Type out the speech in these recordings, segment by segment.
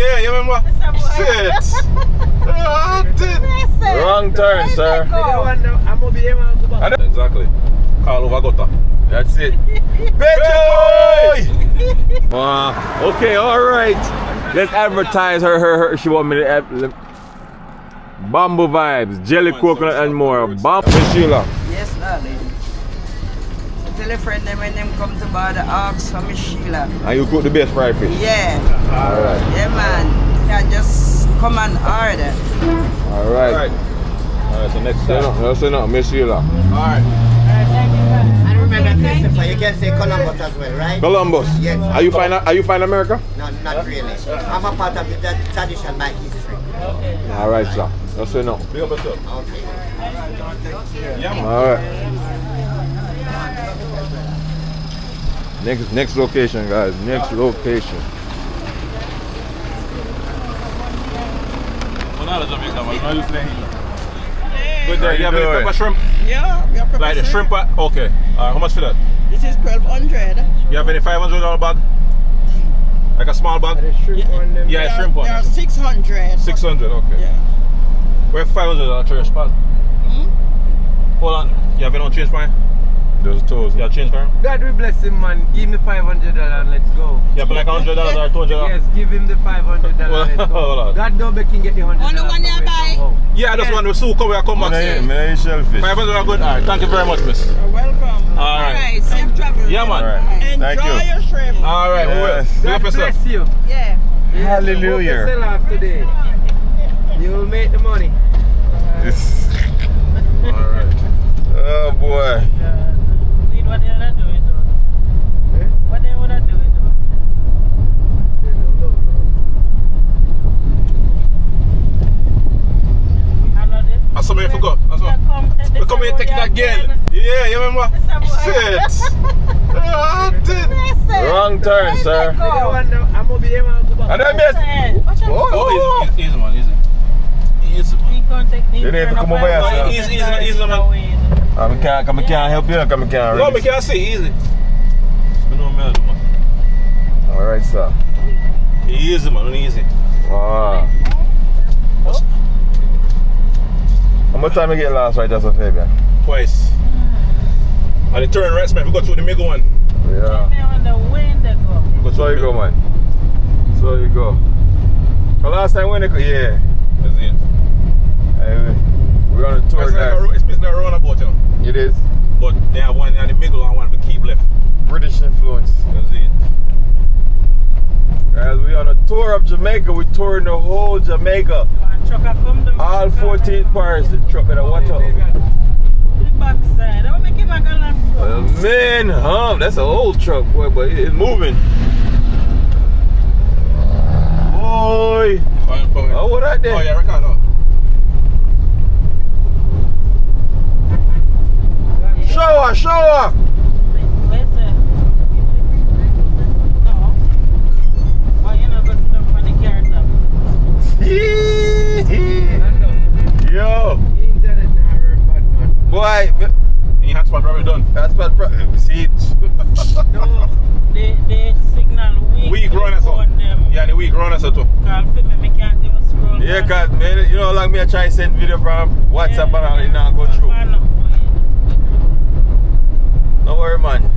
Yeah, you remember? Shit. Wrong turn, sir. I'm gonna be here when I go back. Exactly. Call over gutter. That's it. Pejoy! Okay, alright. Let's advertise her. She want me to Bamboo vibes, jelly coconut and more. Bamboo. Miss Sheila. Yes, darling. So tell a friend them when them come to buy the ox for Miss Sheila. And you cook the best fried fish? Yeah. Alright. Yeah, man. Yeah, just come and order. Alright. Alright, so next time. No, no, Miss Sheila. Alright. And remember, Christopher, you can say Columbus as well, right? Columbus. Yes. Are you find America? No, not really. I'm a part of the tradition by history. Alright, sir. No, say no. Big up yourself. Okay. Yeah, man. Alright. Next location, guys. Next location. Good day. You have any pepper shrimp? Yeah, we have pepper Like the shrimp? Okay. Alright, how much for that? This is 1,200. You have any $500 bag? Like a small bag? Yeah, shrimp one. They are 600. 600, okay. Yeah. We have $500 trash spot. Hold on. You have any change for him? Those toes. You have change for him? God will bless him, man. Give him the $500 and let's go. You have like $100 or $200? Yes, give him the $500 and let's go. Hold on. God know we can get the $100. Only one you buy? Yeah, that's one we soon come back. May shellfish. 500 are good. Alright, thank you very much, miss. You're welcome. Alright. Safe travel. Yeah, man. Alright. Enjoy Thank you. your shrimp. Alright, we will. Yes. Big God up yourself. bless you. Yeah. Hallelujah. Sell off today. You will make the money. Alright. Oh boy. What they wanna do it? What they wanna do it? I saw me forgot. We come here and take it again. Yeah, you remember? Shit. Wrong turn, sir. I'm gonna be here when I go back. And then miss. Oh, easy, man, easy. Easy, man. You need to come over here, sir. Easy, man. I can't help you. I can't. No, we can't see. Easy. You know what I'm doing, man. Alright, sir. Easy, man. Easy. Wow. How much time you get last right there, Fabian? Twice. And the turn right, man. We go through the middle one. Yeah. So you go, man. So you go. The last time when they go, yeah. That's it. Hey, we're on a tour, guys. It's basically a roundabout, you know. It is. But they have one in the middle and one to keep left. British influence. That's it. Guys, we're on a tour of Jamaica. We're touring the whole Jamaica. All 14 parishes. The truck better watch out. Man, that's an old truck, boy, but it's moving. Boy. Oh, what that there? Oh, yeah, record out. Show her. Yo. Boy. Your hotspot probably done. Hotspot probably. See it. No, they signal weak runner so. Yeah, the weak runner so too. Me can't even scroll. Yeah, cause man, you know, like me, I try to send video from WhatsApp and it not go through. Don't worry, man.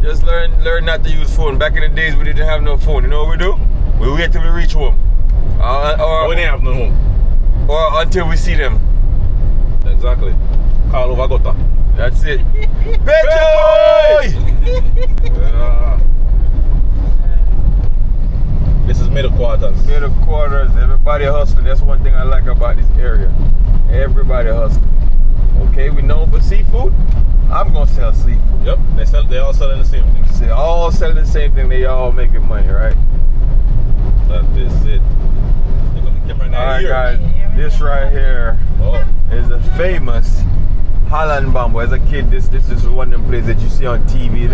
Just learn not to use phone. Back in the days, we didn't have no phone. You know what we do? We wait till we reach home, or when they have no home, or until we see them. Exactly. Call over gutter. That's it. Pejoy! Yeah. This is middle quarters. Middle quarters. Everybody hustling. That's one thing I like about this area. Everybody hustling. Okay, we known for seafood. I'm gonna sell seafood. Yep, they all selling the same thing. They all selling the same thing. They all making money, right? That is it. Alright, guys. This right here is a famous Allan Bamboo. As a kid, this is one of them places that you see on TV.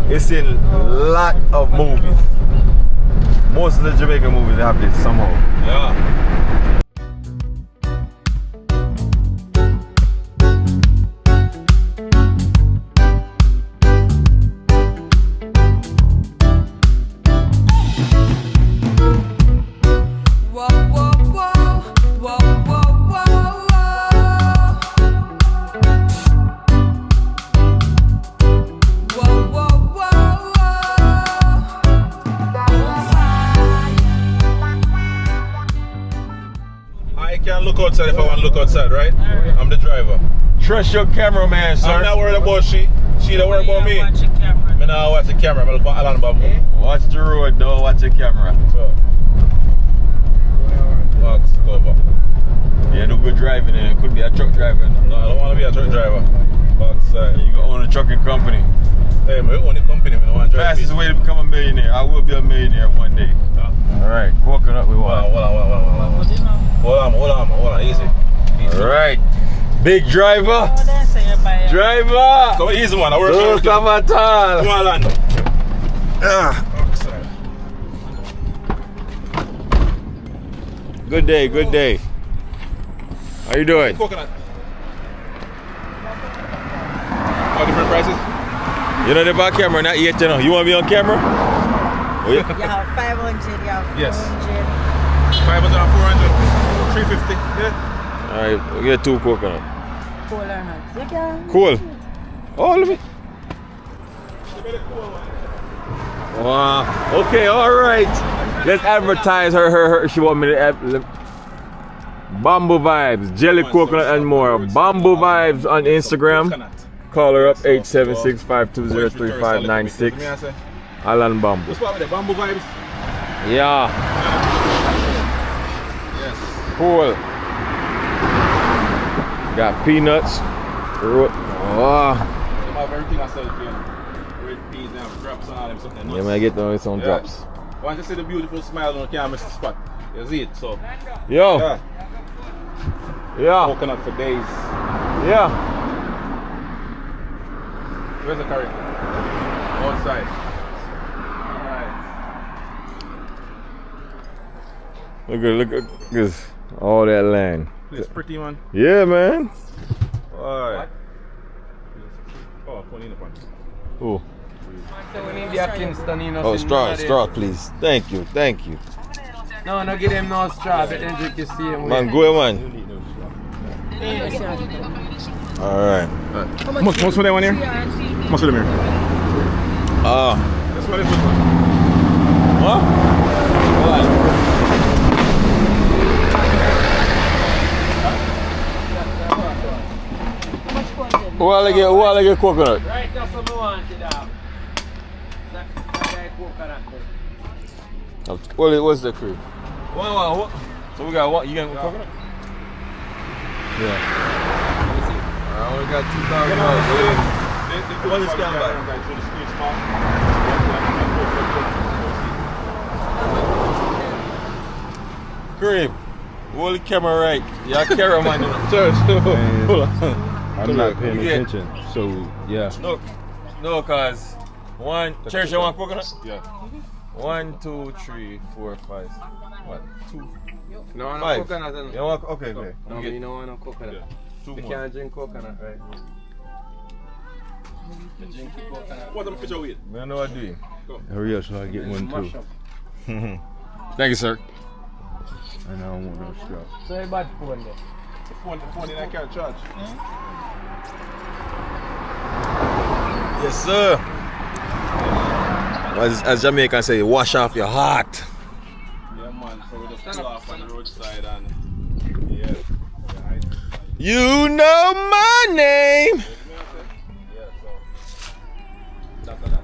It's in a lot of movies. Most of the Jamaican movies have this somehow. Yeah. can look outside if I want to look outside, right? I'm the driver. Trust your cameraman, sir. I'm not worried about she. She don't worry about me. Watch the camera. I'm not watch the camera. I'm looking at Allan Bamboo. Watch the road, don't watch your camera. So, box cover. Yeah, do good driving and it could be a truck driver. No, I don't want to be a truck driver. Box side. You can own a trucking company. Hey, my own company. I don't want to drive. Fastest way to become a millionaire. I will be a millionaire one day. Alright, coconut we want. Hold on. Easy. Alright. Big driver. Driver. Come on, easy one. I work Don't stop at all. Come on, Lando. Good day, good day. How you doing? Coconut. All different prices? You know the back camera, not yet, you know. You want to be on camera? Oh, yeah. You have 500, you have 400. Yes. 500 and 400. 350. Yeah. Alright, we'll get 2 coconut. Cool or not? You can. Cool. Oh, let me. Wow. Okay, alright. Let's advertise her. She want me to Bamboo Vibes, jelly coconut and more. Bamboo Vibes on Instagram. Call her up 876-520-3596. Allan Bamboo. What's up with the Bamboo Vibes? Yeah. Yes. Cool. Got peanuts. Oh. Have everything I sell to red peas and drops and all them something. Yeah, man, I get those on drops. Want to see the beautiful smile on the camera, miss the spot. You see it, so. Yo. Yeah. Coconut for days. Yeah. Where's the curry? Outside. Alright. Look at this. All that land. It's pretty, man. Yeah, man. Alright. Oh, put in the pan. Oh. Oh, Oh, straw, please. Thank you. No, give them no straw, but then drink the same way. Man, go man. Alright. Most of them one here? Most of them here. That's what it is. What? Who I get coconut? Right, that's what I wanted out. That coconut. What's the crew? What? So we got what? You got coconut? Yeah. I only got $2,000. What is scam by? Cream. Hold the camera right. Y'all cameraman. Sure. Hold on. I'm not paying attention, so yeah. No, cause one. Cherish, you want coconut? Yeah. 1, 2, 3, 4, 5. What? 2. No, I 5. no coconut. You want? Okay. No, you don't want no coconut. Yeah. 2 You more. can't drink coconut, right? You drink coconut. What's the picture with? I know what I'm doing. Hurry up so I get one too. Thank you, sir. And I don't want no straw. So you bad phone there. The phone in I can't charge. Yes, sir. As Jamaican say, wash off your heart. Yeah, man. So we just pull off on the roadside and yeah. You know my name. Yeah, so that's that.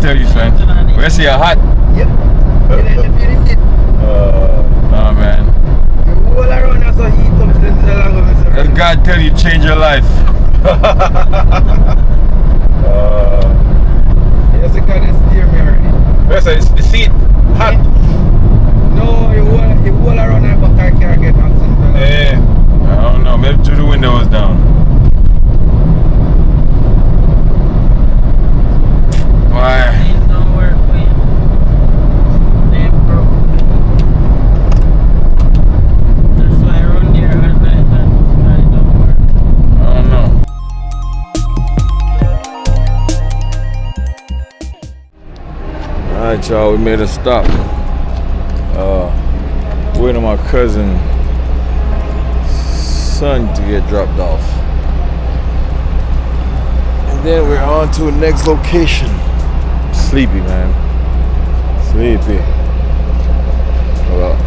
Tell you, son. We see a hot. Yep. Oh man. All around us are heat up since the long of it. Let God tell you, change your life. Yes, you can steer me already. Yes, it's the seat hot. No, you all around there, but I can't get hot since the long. Yeah. I don't know. Maybe through the windows down. Why? These don't work, man. They broke. That's why I run there all night and it don't work. I Alright, y'all, we made a stop. Waiting on my cousin's son to get dropped off. And then we're on to the next location. Sleepy, man. Sleepy. Hold up.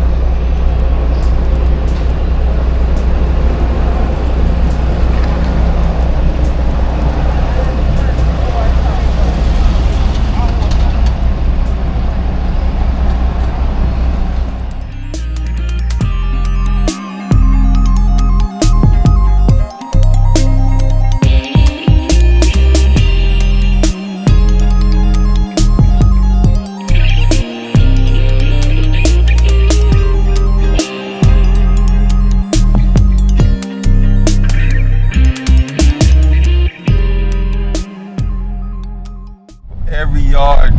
Every yard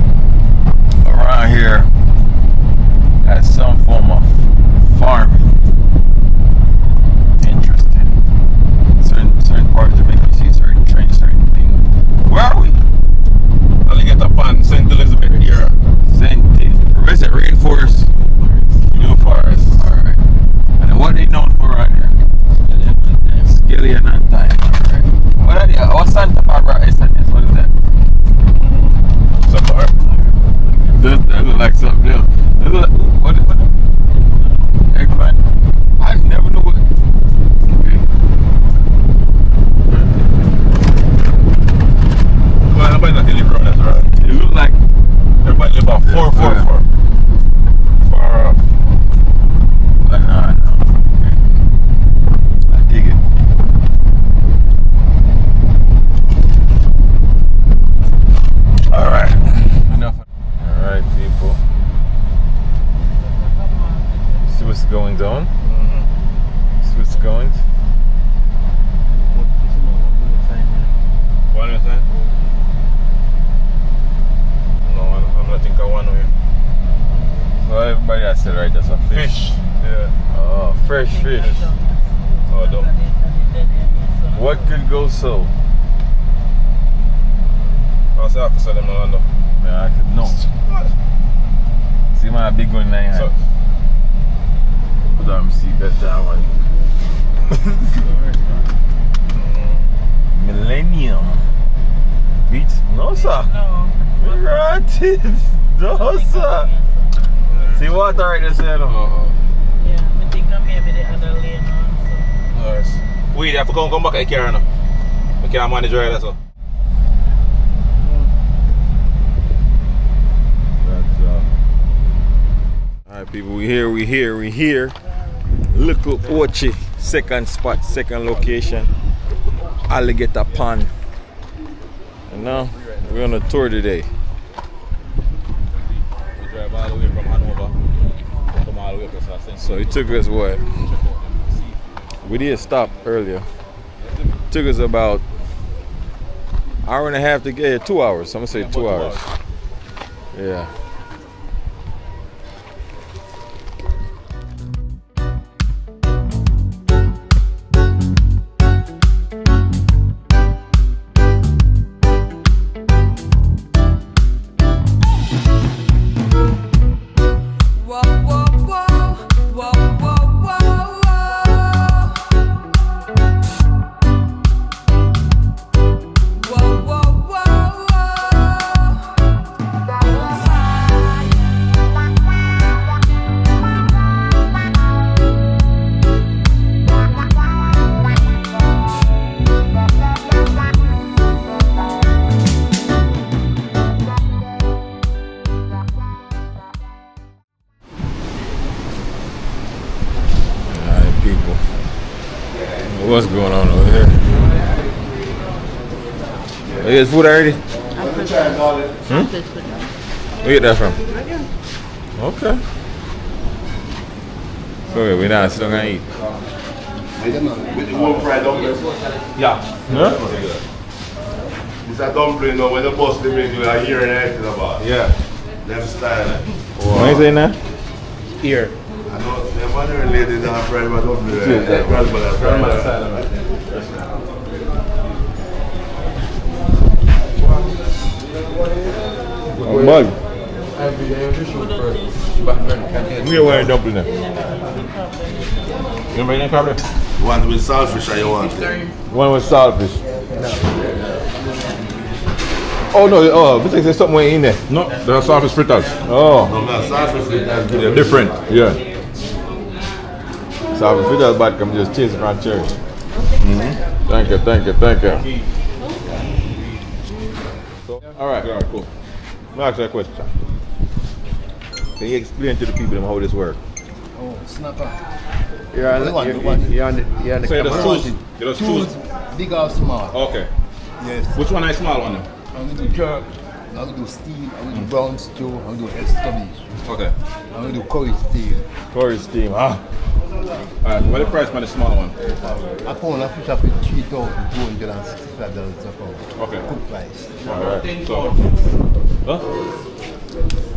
around here has some form of farming. Interesting. Certain parts of Jamaica, you see certain trends, certain things. Where are we? Alligator Pond, St. Elizabeth here. Is it rainforest? New forest. Alright. And what are they known for around here? Skillion and thyme. Alright. What are they? What Santa Barbara is that? What is that? That look like something else. That look like, what? Eggplant. I never knew what. Okay. Well, nobody not deliver on that, right? It look like Everybody live about 444. Far up. No. Okay. I dig it. Alright. Enough. Alright, people. See what's going on? See what's going? What are you saying? No, I'm not think I want to hear. So everybody has said right, that's a fish. Yeah. Oh, fresh fish. Oh, dumb. What could go so? I'll say officer them no know. Yeah, I could know. See my big one nine. So, Put on see better one. Millennium. Beats? No, sir. No. Granted. No, sir. See water right there, sir. Yeah, I think I'm maybe the other lane also. nice. Wait, I have to come back at the car now. I can't manage right there, so. Alright, people, we here. Little Ochie, second spot, second location, Alligator Pond. And now we're on a tour today. We drive all the way from Hanover. Come all the way across St. So it took us what? We did stop earlier. It took us about an hour and a half to get here, 2 hours. I'm gonna say 2 hours. Yeah. What's going on over here? You get food already? Where you get that from? Okay. So we're not still gonna eat. With the warm fried dumplings. Yeah. Huh? It's a dumpling now when the boss they make you a year and a half about. Yeah. Them style. What are you saying now? Here. I know the mother and lady that have fried my dumpling. Grandmother fried. A mug. Every day you shoot first. Batman can't get. We want a dumpling there. You bring any crab there? You want it with saltfish or you want it? One with saltfish. Oh no, this is something in there. No, there's saltfish fritters. Oh. No, no, saltfish fritters. They're different. Yeah. Saltfish fritters, but I'm just chasing around church. Thank you. Alright. Alright, cool. Let me ask you a question. Can you explain to the people how this works? Oh, snapper. You're on the So there's two. Big or small? Okay. Yes. Which one is small one? I'm going to do jerk. I'm going to do steam. I'm going to do brown stew. I'm going to do escabeche. Okay. I'm going to do curry steam. Curry steam, huh? Alright, what the price for the small one? I found a fish up with $3,265 a pound. Okay. Good price. Alright. So, huh?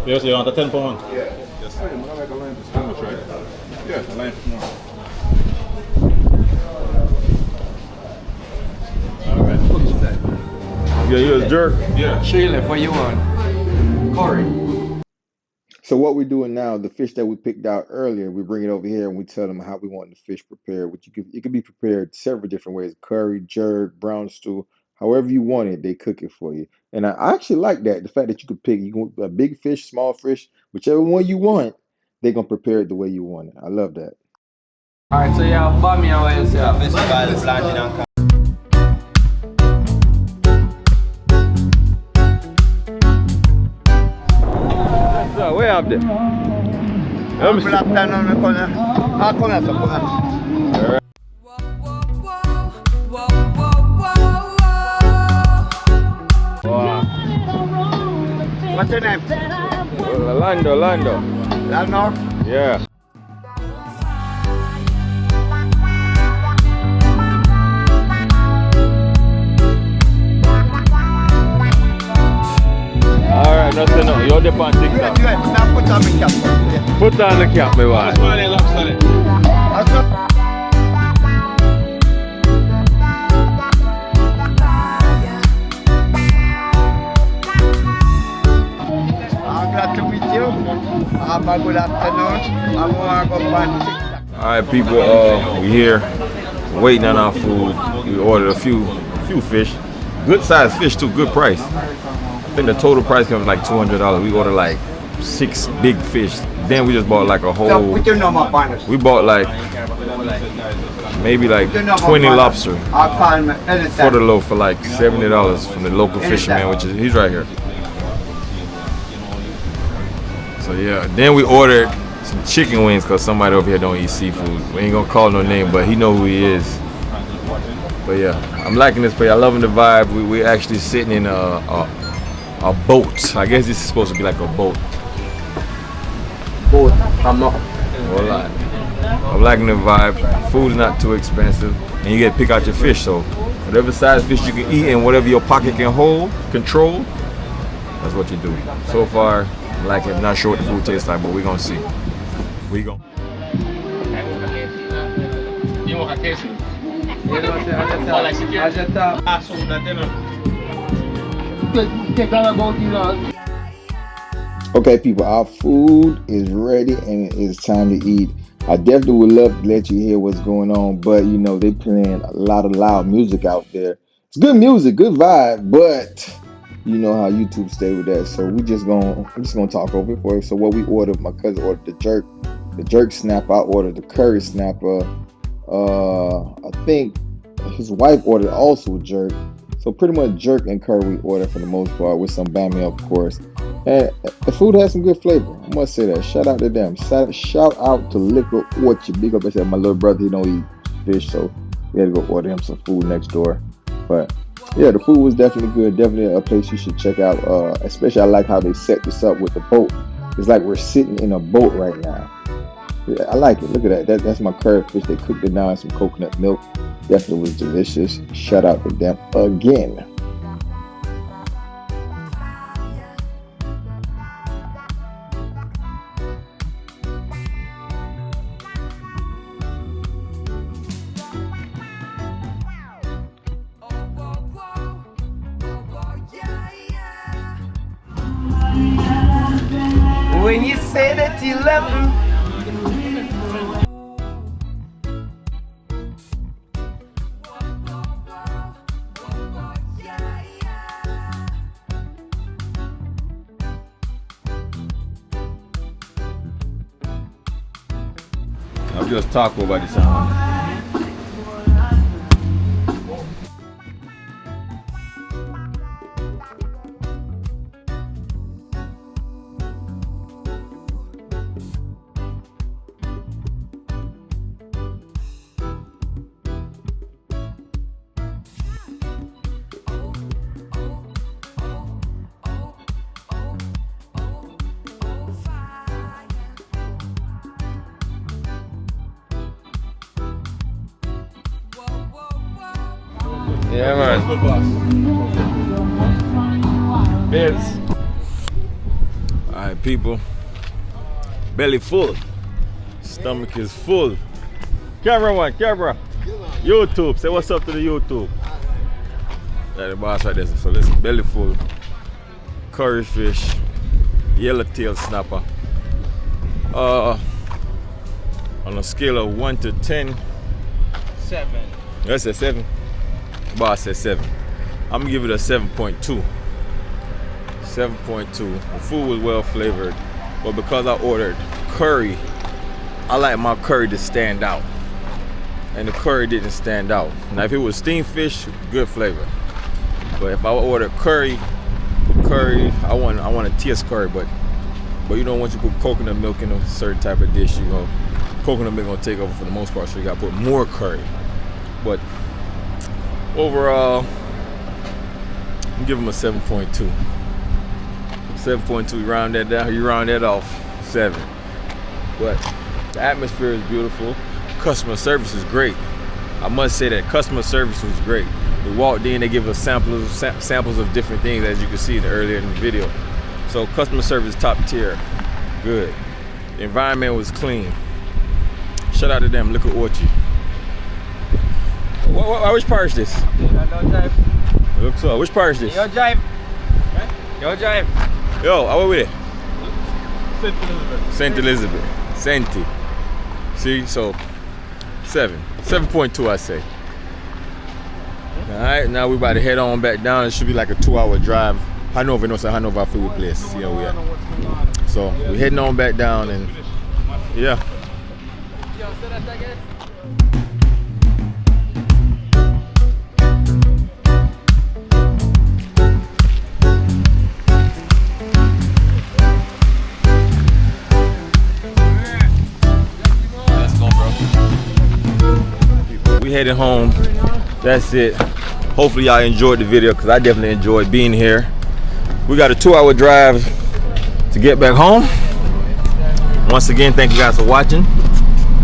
Yes, you want a 10 pound one? Yeah. Yes. How much, right? Yeah, a line for more. Yeah, you're a jerk. Yeah. Shayla, what you want? Curry. So what we're doing now, the fish that we picked out earlier, we bring it over here and we tell them how we want the fish prepared. Which it could be prepared several different ways: curry, jerk, brown stew, however you want it, they cook it for you. And I actually like that, the fact that you could pick a big fish, small fish, whichever one you want, they're gonna prepare it the way you want it. I love that. Alright, so yeah, Bammy and what you say? So way up there. Let me What's your name? Lando. Lando? Yeah. Alright, nothing no. You're the pan TikTok. Now put on the cap. Put on the cap, my boy. I'm glad to meet you. Have a good afternoon. I'm going to go on TikTok. Alright, people, we here waiting on our food. We ordered a few fish. Good size fish too, good price. I think the total price comes like $200. We ordered like 6 big fish. Then we just bought like a whole. We bought like maybe like 20 lobster for the loaf for like $70 from the local fisherman, which is he's right here. So yeah, then we ordered some chicken wings because somebody over here don't eat seafood. We ain't gonna call no name, but he know who he is. But yeah, I'm liking this place. I'm loving the vibe. We're actually sitting in a boat. I guess this is supposed to be like a boat. I'm liking the vibe. Food's not too expensive, and you get to pick out your fish. So whatever size fish you can eat and whatever your pocket can control, that's what you do. So far, I like it. I'm not sure what the food tastes like, but we're gonna see. We go. Okay, people, our food is ready and it's time to eat. I definitely would love to let you hear what's going on, but you know, they playing a lot of loud music out there. It's good music, good vibe, but you know how YouTube stay with that. So I'm just gonna talk over it for you. So what we ordered, my cousin ordered the jerk snapper. I ordered the curry snapper. I think his wife ordered also jerk. So pretty much jerk and curry we ordered for the most part, with some bammy of course. And the food has some good flavor. I must say that. Shout out to them. Shout out to Little Ochie. Big up. I said my little brother, he don't eat fish, so we had to go order him some food next door. But yeah, the food was definitely good. Definitely a place you should check out. Especially I like how they set this up with the boat. It's like we're sitting in a boat right now. Yeah, I like it. Look at that. That's my curry fish. They cooked it down in some coconut milk. Definitely was delicious. Shout out to them again. when you say that you love me. I'm just talking about this song. Yeah, man. Bibs. Alright, people. Belly full. Stomach is full. Camera one, camera. YouTube. Say what's up to the YouTube. Yeah, the boss right there. So listen, belly full. Curry fish. Yellowtail snapper. On a scale of 1 to 10. 7. That's a 7. Boss said 7. I'm gonna give it a 7.2. 7.2. The food was well flavored, but because I ordered curry, I like my curry to stand out, and the curry didn't stand out. Now, if it was steamed fish, good flavor. But if I ordered curry, I want a taste curry, but you know, once you put coconut milk in a certain type of dish, you know, coconut milk gonna take over for the most part, so you gotta put more curry. But overall, I'm giving them a 7.2. 7.2, you round that down, you round that off, 7. But the atmosphere is beautiful. Customer service is great. I must say that customer service was great. We walked in, they give us samples of different things, as you can see earlier in the video. So customer service top tier, good. The environment was clean. Shout out to them, Little Ochie. Which part is this? Looks so. Which part is this? Yo, Jive. Yo, Jive. Yo, how are we? St. Elizabeth. St. Elizabeth. Senti. See, so 7.2, I say. All right, now we about to head on back down. It should be like a 2-hour drive. Hanover, no, say Hanover food place. Yeah, we are. So we're heading on back down, and yeah. We headed home. That's it. Hopefully y'all enjoyed the video, because I definitely enjoyed being here. We got a 2-hour drive to get back home. Once again, thank you guys for watching.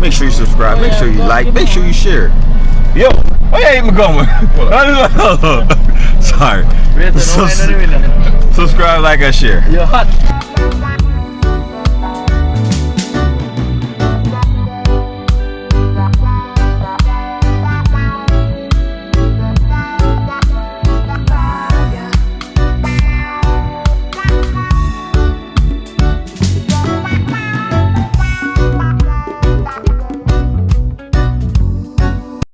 Make sure you subscribe, make sure you like, make sure you share. Yo, why you even going? Sorry. Subscribe, like, and share. You're hot.